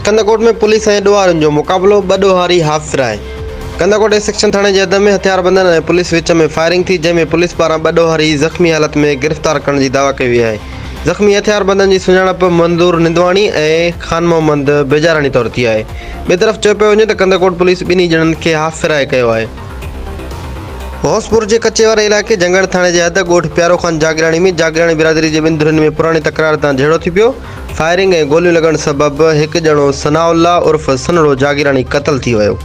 कंदाकोट में पुलिस ऐं ॾोहारियुनि जो मुक़ाबिलो, ॿ ॾोहारी हाफ़ फिराए। कंदाकोट सेक्शन थाणे जे हद में हथियारबंदनि ऐं पुलिस विच में फायरिंग थी, जंहिं में पुलिस पारां ॿ ॾोहारी ज़ख़्मी हालत में गिरफ़्तार करण जी दावा कई वई आहे। ज़ख़्मी हथियारबंदनि जी सुञाणप मंदूर निंदवाणी ऐं खान मोहम्मद बेजाराणी तौरु थी आहे। ॿिए तरफ़ चयो पियो वञे त कंदाकोट पुलिस ॿिन्ही ॼणनि खे हाफ़ फिराए कयो आहे। होसपुर के कच्चे वारे इलाके जंगड़ थाने जे हद ॻोठ प्यारो खान जागराणी में जागराणी बिरादरी जे ॿिनि धुरियुनि में पुराणी तकरार तां झेड़ो थी पियो। फायरिंग ऐं गोलियूं लॻण सबबि हिकु ॼणो सनाउल्ला उर्फ़ सनड़ो जागराणी क़तल थी वियो।